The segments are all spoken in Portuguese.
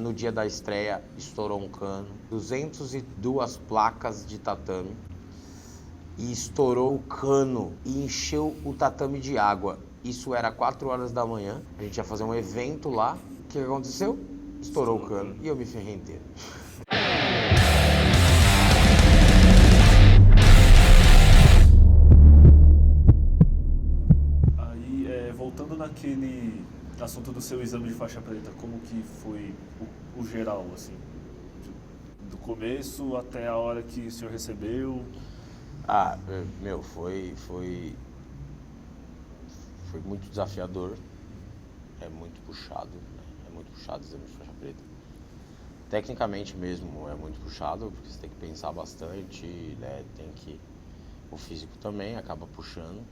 no dia da estreia estourou um cano, 202 placas de tatame, e estourou o cano e encheu o tatame de água. Isso era 4 horas da manhã, a gente ia fazer um evento lá. O que aconteceu? Estourou o cano e eu me ferrei inteiro. Aí, voltando naquele assunto do seu exame de faixa preta, como que foi o geral, assim? Do começo até a hora que o senhor recebeu? Foi muito desafiador, é muito puxado, né? É muito puxado o exame de faixa preta. Tecnicamente mesmo é muito puxado, porque você tem que pensar bastante, né? O físico também acaba puxando.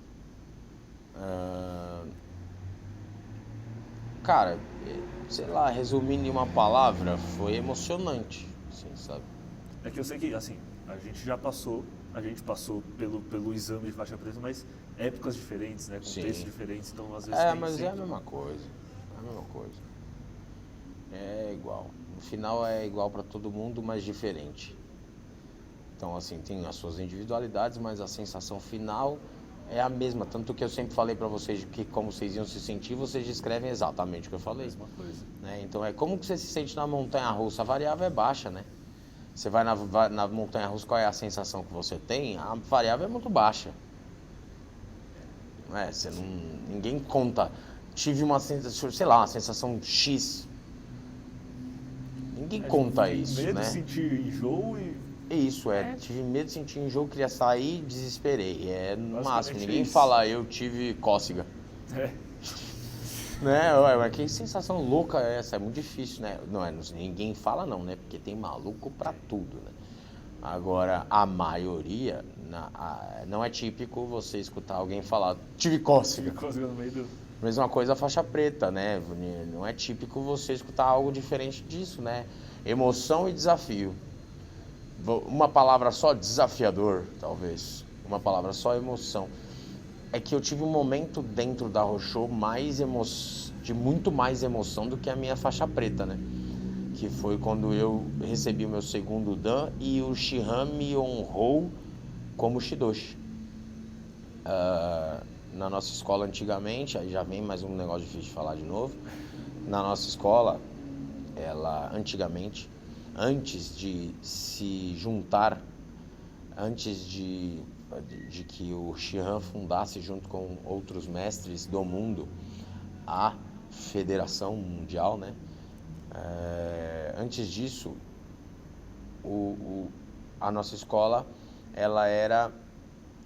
Cara, sei lá, resumindo em uma palavra, foi emocionante, assim, sabe? É que eu sei que, assim, a gente passou pelo exame de faixa preta, mas épocas diferentes, né? Contextos diferentes, então às vezes tem Mas sempre... é a mesma coisa, é igual. No final é igual para todo mundo, mas diferente. Então, assim, tem as suas individualidades, mas a sensação final é a mesma. Tanto que eu sempre falei para vocês que como vocês iam se sentir, vocês descrevem exatamente o que eu falei. Mesma coisa. Né? Então, como que você se sente na montanha-russa? A variável é baixa, né? Você vai na montanha-russa, qual é a sensação que você tem? A variável é muito baixa. Não é? Ninguém conta. Tive uma sensação, sei lá, uma sensação X. Ninguém conta isso, medo né? de sentir enjoo e... Isso, tive medo de sentir enjoo, queria sair, desesperei. É no máximo, ninguém isso. fala, eu tive cócega. Né? Mas que sensação louca é essa? É muito difícil, né? Ninguém fala não, né? Porque tem maluco pra tudo, né? Agora, a maioria, não é típico você escutar alguém falar, tive cócega. Tive cócega no meio do... Mesma coisa a faixa preta, né? Não é típico você escutar algo diferente disso, né? Emoção e desafio. Uma palavra só, desafiador, talvez. Uma palavra só, emoção. É que eu tive um momento dentro da Rochô de muito mais emoção do que a minha faixa preta, né? Que foi quando eu recebi o meu segundo Dan e o Shihan me honrou como Shidoshi. Na nossa escola antigamente, aí já vem mais um negócio difícil de falar de novo. Na nossa escola, antigamente, antes de se juntar, antes de que o Shihan fundasse junto com outros mestres do mundo a Federação Mundial, né? Antes disso, a nossa escola,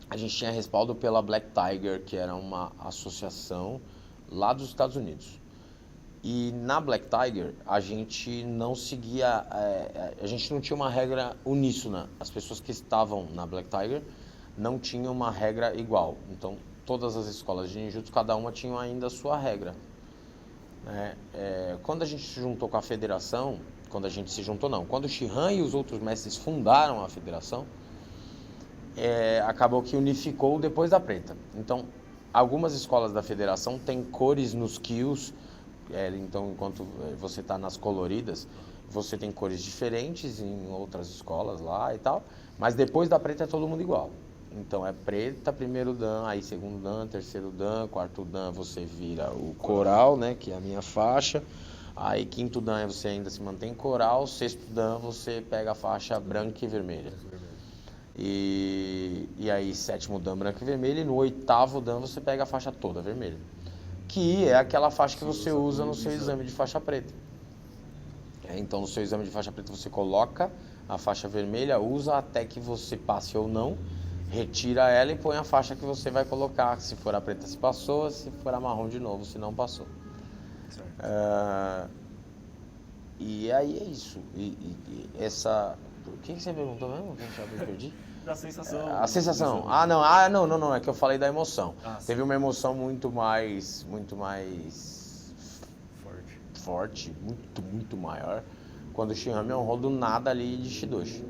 a gente tinha respaldo pela Black Tiger, que era uma associação lá dos Estados Unidos. E na Black Tiger, a gente não seguia, a gente não tinha uma regra uníssona. As pessoas que estavam na Black Tiger não tinham uma regra igual. Então, todas as escolas de ninjutsu, cada uma tinha ainda a sua regra. Quando a gente se juntou com a federação, quando o Shihan e os outros mestres fundaram a federação, acabou que unificou depois da preta. Então, algumas escolas da federação têm cores nos kills. Então, enquanto você está nas coloridas, você tem cores diferentes em outras escolas lá e tal, mas depois da preta é todo mundo igual. Então, é preta, primeiro dan, aí segundo dan, terceiro dan, quarto dan você vira o coral, né, que é a minha faixa. Aí quinto dan você ainda se mantém coral, sexto dan você pega a faixa branca e vermelha. E aí sétimo dan branco e vermelho, e no oitavo dan você pega a faixa toda vermelha. Que é aquela faixa que você usa no seu exame de faixa preta. Então, no seu exame de faixa preta, você coloca a faixa vermelha, usa até que você passe ou não, retira ela e põe a faixa que você vai colocar. Se for a preta, se passou, se for a marrom de novo, se não passou. E aí é isso. O que você perguntou mesmo? Eu já me perdi. Da sensação. A sensação. Não, é que eu falei da emoção. Teve uma emoção muito mais forte, muito maior, quando o Shihan me honrou do nada ali de Shidoshi.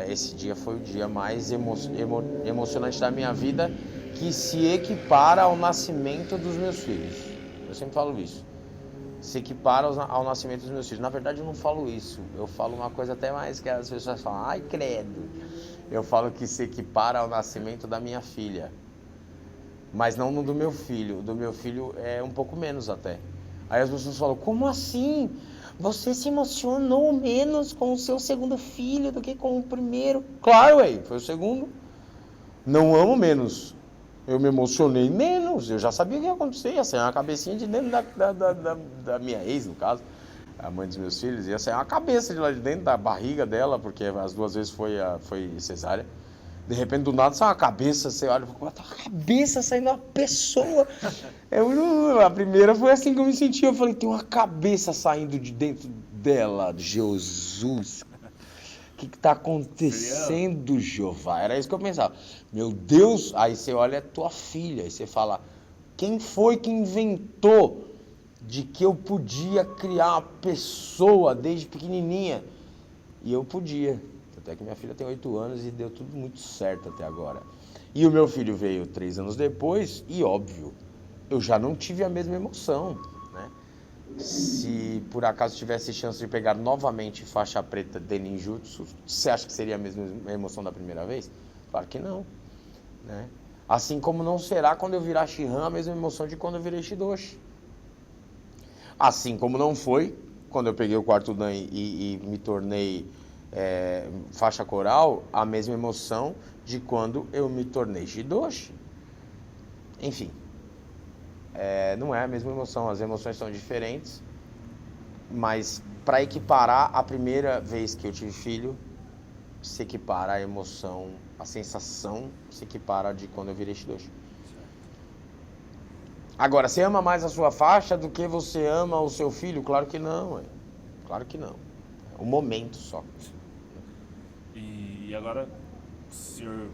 Esse dia foi o dia mais emocionante da minha vida, que se equipara ao nascimento dos meus filhos. Eu sempre falo isso. se equipara ao nascimento dos meus filhos. Na verdade, eu não falo isso. Eu falo uma coisa até mais que as pessoas falam, ai, credo. Eu falo que se equipara ao nascimento da minha filha. Mas não no do meu filho. O do meu filho é um pouco menos até. Aí as pessoas falam, como assim? Você se emocionou menos com o seu segundo filho do que com o primeiro? Claro, ué, foi o segundo. Não amo menos. Eu me emocionei menos. Eu já sabia o que ia acontecer. Ia sair uma cabecinha de dentro da minha ex, no caso. A mãe dos meus filhos. Ia sair uma cabeça de lá de dentro da barriga dela, porque as 2 vezes foi cesárea. De repente, do nada, sai uma cabeça. Você olha e fala, tá uma cabeça saindo uma pessoa. A primeira foi assim que eu me senti. Eu falei, tem uma cabeça saindo de dentro dela. Jesus. O que está acontecendo, Jeová? Era isso que eu pensava. Meu Deus, aí você olha, é tua filha, aí você fala, quem foi que inventou de que eu podia criar uma pessoa desde pequenininha? E eu podia, até que minha filha tem 8 anos e deu tudo muito certo até agora. E o meu filho veio 3 anos depois e, óbvio, eu já não tive a mesma emoção, né? Se por acaso tivesse chance de pegar novamente faixa preta de ninjutsu, você acha que seria a mesma emoção da primeira vez? Claro que não, né? Assim como não será quando eu virar Shihan a mesma emoção de quando eu virei Shidoshi. Assim como não foi quando eu peguei o quarto dan e me tornei faixa coral, a mesma emoção de quando eu me tornei Shidoshi. Enfim. Não é a mesma emoção, as emoções são diferentes, mas para equiparar a primeira vez que eu tive filho, se equipara a emoção, a sensação se equipara de quando eu virei Shidoshi. Agora, você ama mais a sua faixa do que você ama o seu filho? Claro que não, claro que não. É um momento só. E agora, o senhor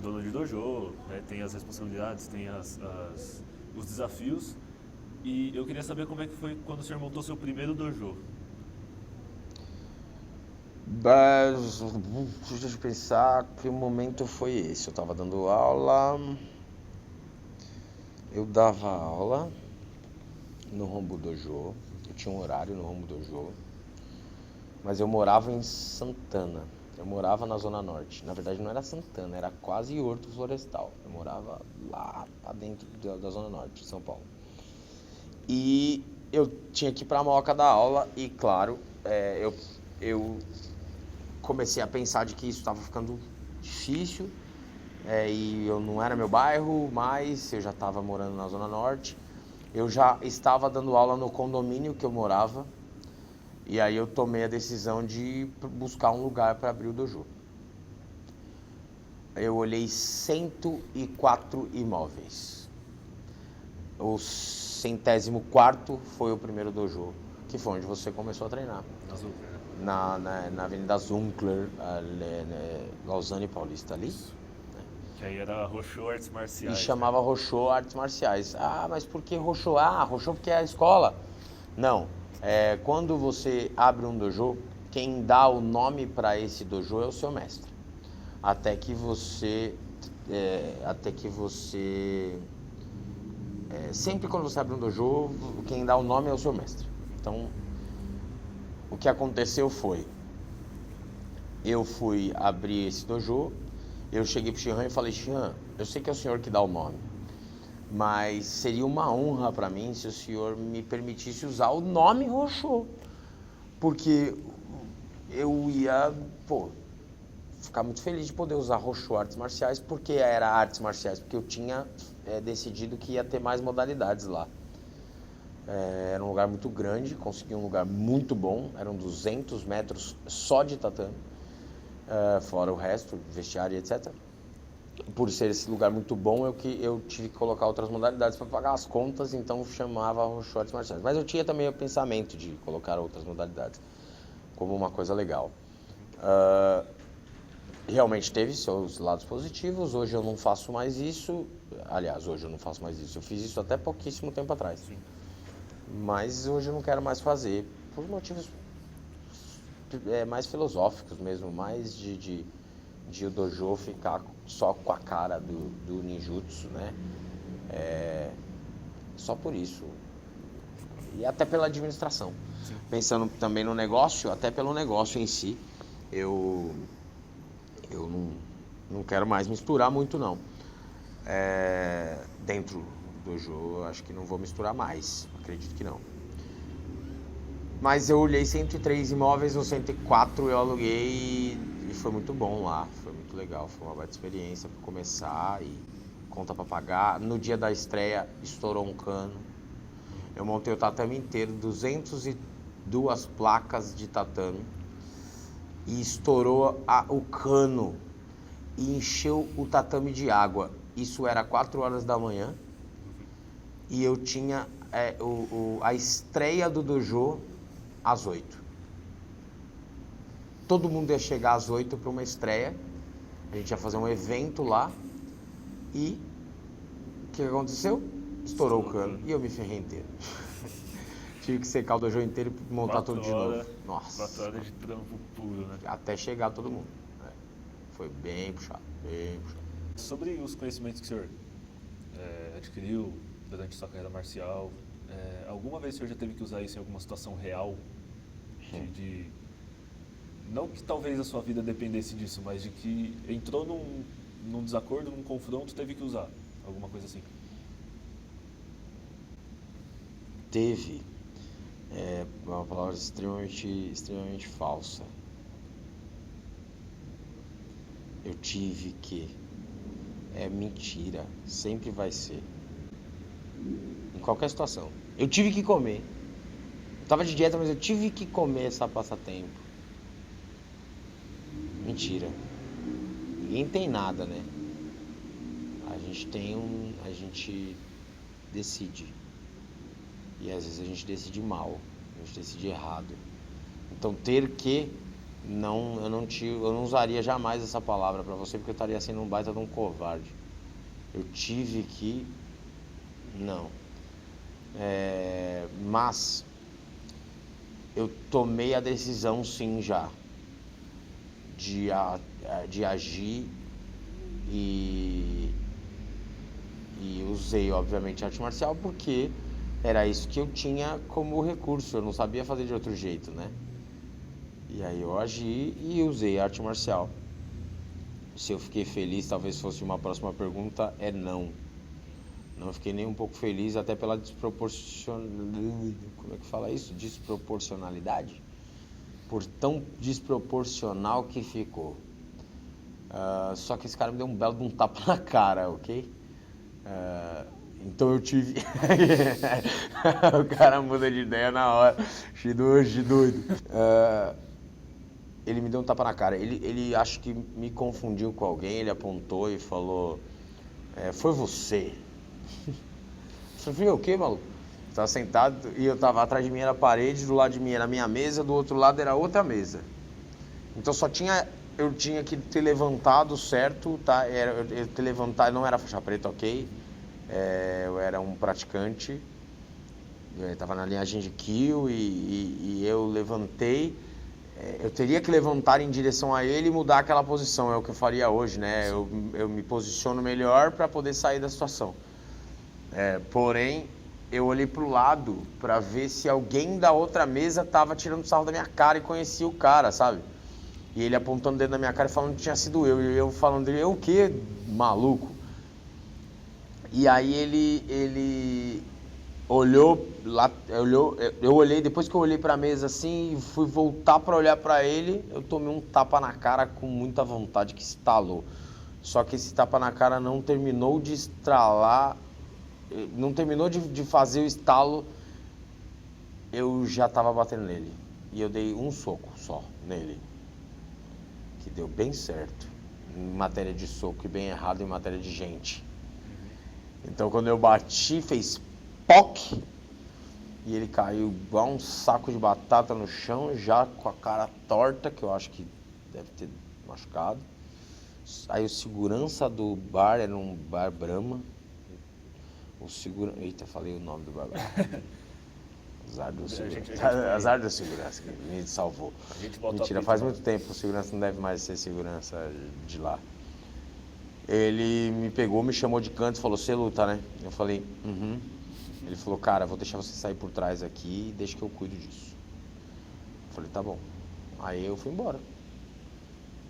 dono de dojo, né, tem as responsabilidades, tem os desafios. E eu queria saber como é que foi quando o senhor montou seu primeiro dojo. Deixa eu pensar que o momento foi esse. Eu estava dando aula. Eu dava aula no Hombu Dojo. Eu tinha um horário no Hombu Dojo. Mas eu morava em Santana. Eu morava na Zona Norte. Na verdade, não era Santana, era quase Horto Florestal. Eu morava lá pra dentro da Zona Norte de São Paulo. E eu tinha que ir pra Moca dar aula. E, claro, eu comecei a pensar de que isso estava ficando difícil. E eu não era meu bairro, mas eu já estava morando na Zona Norte. Eu já estava dando aula no condomínio que eu morava. E aí eu tomei a decisão de buscar um lugar para abrir o dojo. Eu olhei 104 imóveis. O 104º foi o primeiro dojo, que foi onde você começou a treinar. Na Avenida Zunkler, Lausanne Paulista ali. Que aí era Roshô Artes Marciais. E chamava Roshô Artes Marciais. Ah, mas por que Roshô? Ah, Roshô porque é a escola. Não. Quando você abre um dojo, quem dá o nome para esse dojo é o seu mestre. Até que você sempre quando você abre um dojo, quem dá o nome é o seu mestre. Então, o que aconteceu foi, eu fui abrir esse dojo, eu cheguei pro Shihan e falei, Shihan, eu sei que é o senhor que dá o nome, mas seria uma honra para mim se o senhor me permitisse usar o nome Roshô, porque eu ia, ficar muito feliz de poder usar Roshô Artes Marciais, porque era artes marciais, porque eu tinha decidido que ia ter mais modalidades lá. Era um lugar muito grande, consegui um lugar muito bom, eram 200 metros só de tatame, fora o resto, vestiário, etc. Por ser esse lugar muito bom, eu tive que colocar outras modalidades para pagar as contas, então chamava Roshô Artes Marciais. Mas eu tinha também o pensamento de colocar outras modalidades como uma coisa legal. Realmente teve seus lados positivos, hoje eu não faço mais isso. Aliás, hoje eu não faço mais isso, eu fiz isso até pouquíssimo tempo atrás. Sim. Mas hoje eu não quero mais fazer, por motivos mais filosóficos mesmo, mais de o dojo ficar só com a cara do ninjutsu, né? Só por isso. E até pela administração. Sim. Pensando também no negócio, até pelo negócio em si, eu não quero mais misturar muito, não. Dentro do jogo, eu acho que não vou misturar mais, acredito que não. Mas eu olhei 103 imóveis, no 104 eu aluguei e foi muito bom lá, foi muito legal, foi uma baita experiência para começar e conta para pagar. No dia da estreia estourou um cano, eu montei o tatame inteiro, 202 placas de tatame e estourou o cano e encheu o tatame de água. Isso era 4 horas da manhã e eu tinha a estreia do dojo às 8. Todo mundo ia chegar às 8 para uma estreia. A gente ia fazer um evento lá. E o que aconteceu? Estourou o cano e eu me ferrei inteiro. Tive que secar o dojo inteiro e montar tudo de novo. Nossa. 4 horas de trampo puro, né? Até chegar todo mundo. Foi bem puxado, bem puxado. Sobre os conhecimentos que o senhor adquiriu durante sua carreira marcial, alguma vez o senhor já teve que usar isso em alguma situação real? Não que talvez a sua vida dependesse disso, mas de que entrou num desacordo, num confronto, teve que usar alguma coisa assim? Teve. Uma palavra extremamente falsa. Eu tive que. É mentira. Sempre vai ser. Em qualquer situação. Eu tive que comer. Eu tava de dieta, mas eu tive que comer essa passatempo. Mentira. Ninguém tem nada, né? A gente decide. E às vezes a gente decide mal. A gente decide errado. Então ter que... eu não usaria jamais essa palavra pra você, porque eu estaria sendo um baita de um covarde. Eu tive que... Não. Mas eu tomei a decisão sim já de agir e usei obviamente arte marcial porque era isso que eu tinha como recurso, eu não sabia fazer de outro jeito, né? E aí eu agi e usei arte marcial. Se eu fiquei feliz, talvez fosse uma próxima pergunta, não. Não fiquei nem um pouco feliz, até pela desproporcionalidade. Como é que fala isso? Desproporcionalidade? Por tão desproporcional que ficou. Só que esse cara me deu um belo de um tapa na cara, ok? Então eu tive... O cara muda de ideia na hora. Doido. Ele me deu um tapa na cara. Ele acho que me confundiu com alguém. Ele apontou e falou: foi você. Eu falei: o quê, maluco? Tava sentado e eu tava atrás de mim era a parede, do lado de mim era a minha mesa, do outro lado era outra mesa. Então eu tinha que ter levantado certo, tá? Eu ter levantado, não era faixa preta, ok? Eu era um praticante. Eu tava na linhagem de kill e eu levantei. Eu teria que levantar em direção a ele e mudar aquela posição, é o que eu faria hoje, né? Eu me posiciono melhor para poder sair da situação. Porém, eu olhei pro lado para ver se alguém da outra mesa tava tirando sarro da minha cara e conhecia o cara, sabe? E ele apontando o dedo na minha cara e falando que tinha sido eu. E eu falando dele: eu o quê, maluco? E aí ele olhou lá, eu olhei, depois que eu olhei pra mesa assim e fui voltar pra olhar pra ele, eu tomei um tapa na cara com muita vontade que estalou. Só que esse tapa na cara não terminou de estralar, não terminou de fazer o estalo, eu já tava batendo nele. E eu dei um soco só nele, que deu bem certo, em matéria de soco, e bem errado em matéria de gente. Então quando eu bati, fez POC, e ele caiu igual um saco de batata no chão, já com a cara torta, que eu acho que deve ter machucado. Aí o segurança do bar, era um bar Brahma. Eita, falei o nome do bar. Azar do segurança, que me salvou. Mentira, faz muito tempo, o segurança não deve mais ser segurança de lá. Ele me pegou, me chamou de canto e falou: você luta, né? Eu falei: Ele falou, cara, vou deixar você sair por trás aqui e deixa que eu cuido disso. Eu falei, tá bom. Aí eu fui embora.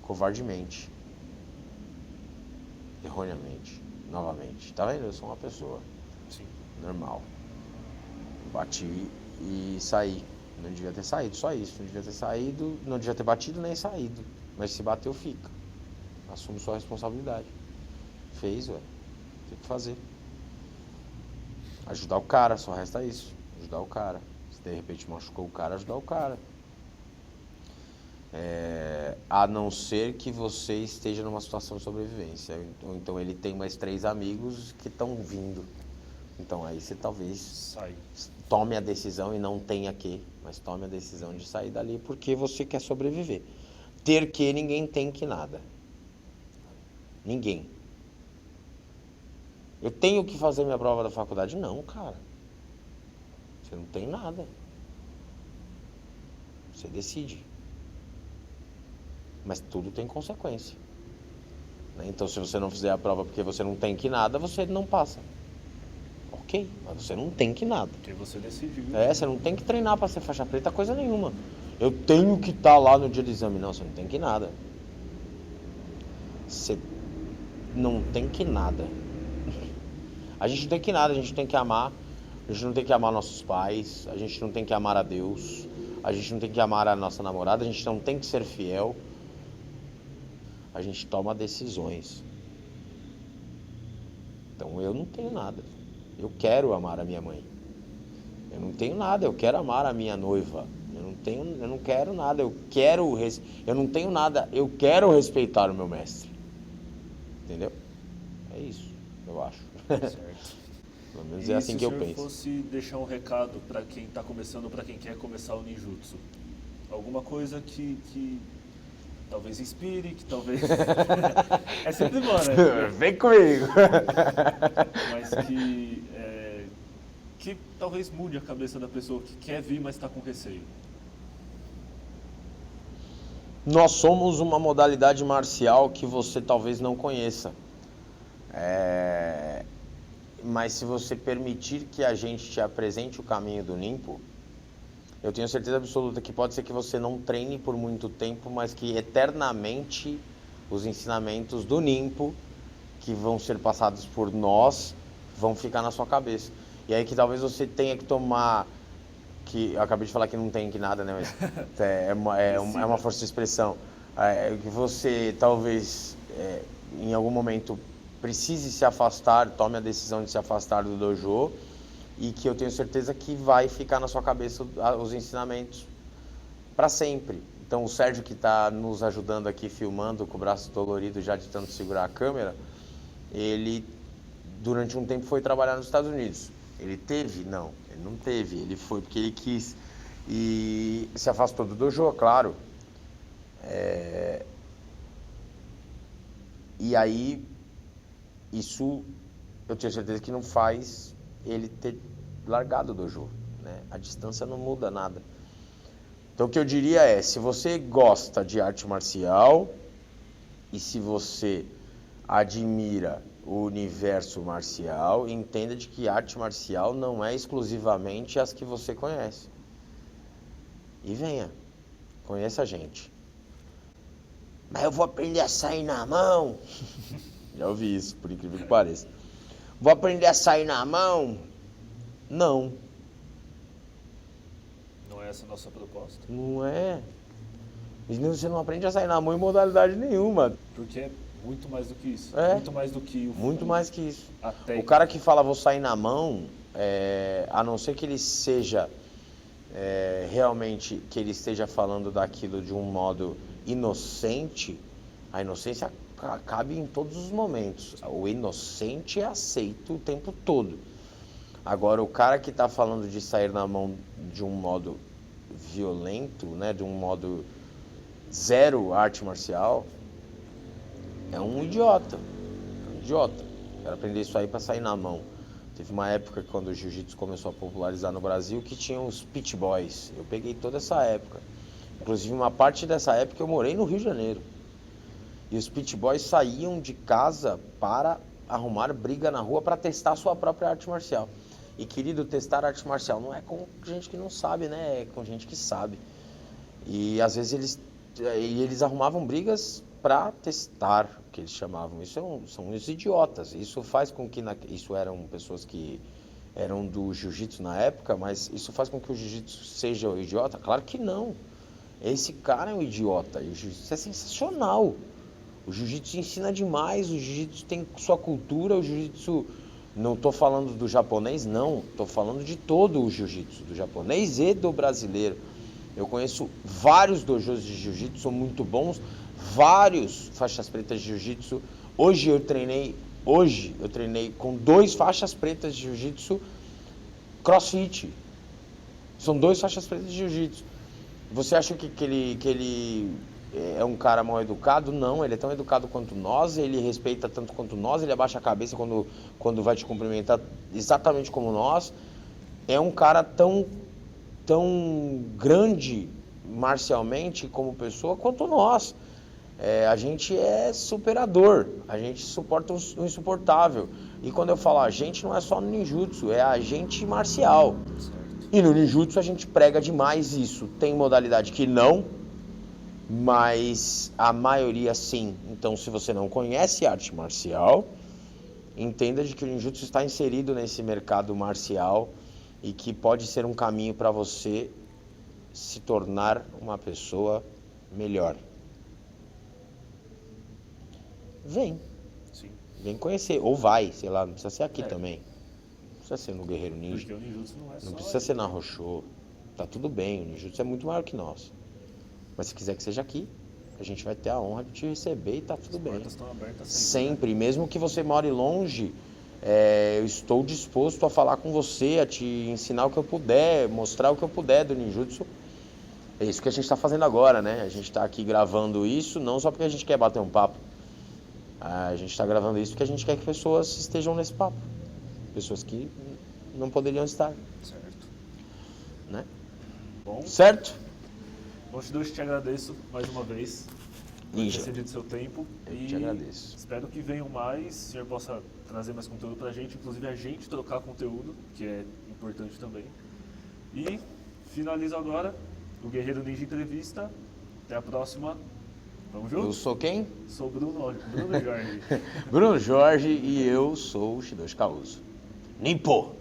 Covardemente. Erroneamente. Novamente. Tá vendo? Eu sou uma pessoa normal. Bati e saí. Não devia ter saído, só isso. Não devia ter saído, não devia ter batido nem saído. Mas se bateu, fica. Assume sua responsabilidade. Fez, ué. Tem que fazer. Ajudar o cara, só resta isso. Ajudar o cara. Se de repente machucou o cara, ajudar o cara. A não ser que você esteja numa situação de sobrevivência. Ou então ele tem mais 3 amigos que estão vindo. Então aí você talvez tome a decisão e não tenha que, mas tome a decisão de sair dali porque você quer sobreviver. Ter que, ninguém tem que nada. Ninguém. Eu tenho que fazer minha prova da faculdade? Não, cara. Você não tem nada. Você decide. Mas tudo tem consequência. Né? Então, se você não fizer a prova porque você não tem que nada, você não passa. Ok, mas você não tem que nada. Porque você decidiu. Você não tem que treinar para ser faixa preta, coisa nenhuma. Eu tenho que estar lá no dia do exame. Não, você não tem que nada. Você não tem que nada. A gente não tem que nada, a gente tem que amar. A gente não tem que amar nossos pais. A gente não tem que amar a Deus. A gente não tem que amar a nossa namorada. A gente não tem que ser fiel. A gente toma decisões. Então eu não tenho nada. Eu quero amar a minha mãe. Eu não tenho nada, eu quero amar a minha noiva. Eu não quero nada, eu não tenho nada, eu quero respeitar o meu mestre. Entendeu? É isso, eu acho. Certo. Pelo menos é assim que eu penso. Se o senhor fosse deixar um recado para quem está começando, para quem quer começar o ninjutsu, alguma coisa que talvez inspire, que talvez... É sempre bom, né? Vem comigo! Mas que talvez mude a cabeça da pessoa que quer vir, mas está com receio. Nós somos uma modalidade marcial que você talvez não conheça. Mas se você permitir que a gente te apresente o caminho do Ninpo, eu tenho certeza absoluta que pode ser que você não treine por muito tempo, mas que eternamente os ensinamentos do Ninpo, que vão ser passados por nós, vão ficar na sua cabeça. E aí que talvez você tenha que tomar, que eu acabei de falar que não tem que nada, né? Mas é uma força de expressão. Que você talvez em algum momento precise se afastar, tome a decisão de se afastar do dojo, e que eu tenho certeza que vai ficar na sua cabeça os ensinamentos para sempre. Então o Sérgio, que está nos ajudando aqui filmando com o braço dolorido já de tanto segurar a câmera, ele durante um tempo foi trabalhar nos Estados Unidos. Ele teve? Não, ele não teve, ele foi porque ele quis e se afastou do dojo, claro. E aí isso eu tenho certeza que não faz ele ter largado o dojo, né? A distância não muda nada. Então o que eu diria é, se você gosta de arte marcial e se você admira o universo marcial, entenda de que arte marcial não é exclusivamente as que você conhece. E venha, conheça a gente. Mas eu vou aprender a sair na mão. Já ouvi isso, por incrível que pareça. Vou aprender a sair na mão? Não. Não é essa a nossa proposta? Não é. E você não aprende a sair na mão em modalidade nenhuma. Porque é muito mais do que isso. É. Muito mais do que Muito mais que isso. Até O cara que fala vou sair na mão, a não ser que ele seja realmente, que ele esteja falando daquilo de um modo inocente, a inocência cabe em todos os momentos. O inocente é aceito o tempo todo. Agora, o cara que está falando de sair na mão de um modo violento, né, de um modo zero arte marcial, é um idiota. É um idiota. Quero aprender isso aí para sair na mão. Teve uma época quando o jiu-jitsu começou a popularizar no Brasil que tinha os pit boys. Eu peguei toda essa época. Inclusive, uma parte dessa época eu morei no Rio de Janeiro. E os pit boys saíam de casa para arrumar briga na rua para testar a sua própria arte marcial. e querido testar arte marcial. Não é com gente que não sabe, né? É com gente que sabe. E às vezes eles arrumavam brigas para testar, que eles chamavam. São os idiotas. Isso faz com que... Isso eram pessoas que eram do jiu-jitsu na época, mas isso faz com que o jiu-jitsu seja o idiota? Claro que não. Esse cara é um idiota. E o jiu-jitsu é sensacional. O jiu-jitsu ensina demais, o jiu-jitsu tem sua cultura, o jiu-jitsu... Não estou falando do japonês, não. Estou falando de todo o jiu-jitsu, do japonês e do brasileiro. Eu conheço vários dojos de jiu-jitsu, são muito bons, vários faixas pretas de jiu-jitsu. Hoje eu treinei com 2 faixas pretas de jiu-jitsu crossfit. São 2 faixas pretas de jiu-jitsu. Você acha que ele é um cara mal educado? Não, ele é tão educado quanto nós, ele respeita tanto quanto nós, ele abaixa a cabeça quando vai te cumprimentar exatamente como nós. É um cara tão grande marcialmente como pessoa quanto nós. A gente é superador, a gente suporta o insuportável. E quando eu falo a gente, não é só no ninjutsu, é a gente marcial. E no ninjutsu a gente prega demais isso. Tem modalidade que não, mas a maioria sim. Então, se você não conhece arte marcial, entenda de que o ninjutsu está inserido nesse mercado marcial e que pode ser um caminho para você se tornar uma pessoa melhor. Vem. Sim. Vem conhecer. Ou vai, sei lá, não precisa ser aqui também. Não precisa ser no Guerreiro Ninja. Porque o ninjutsu não é só... Não precisa ser na Roshô. Tá tudo bem, o ninjutsu é muito maior que nós. Mas se quiser que seja aqui, a gente vai ter a honra de te receber e tá tudo bem. As portas estão abertas Sempre. Mesmo que você more longe, eu estou disposto a falar com você, a te ensinar o que eu puder, mostrar o que eu puder do ninjutsu. É isso que a gente está fazendo agora, né? A gente está aqui gravando isso, não só porque a gente quer bater um papo. A gente está gravando isso porque a gente quer que pessoas estejam nesse papo. Pessoas que não poderiam estar. Certo. Né? Bom, certo? Bom, eu te agradeço mais uma vez por ter Ninja, cedido seu tempo. eu te agradeço. Espero que venham mais, o senhor possa trazer mais conteúdo pra gente, inclusive a gente trocar conteúdo, que é importante também. E finalizo agora o Guerreiro Ninja Entrevista. Até a próxima. Vamos junto? Eu sou quem? Sou Bruno Jorge. Bruno Jorge e eu sou o Shidoshi Kauso. Nimpo!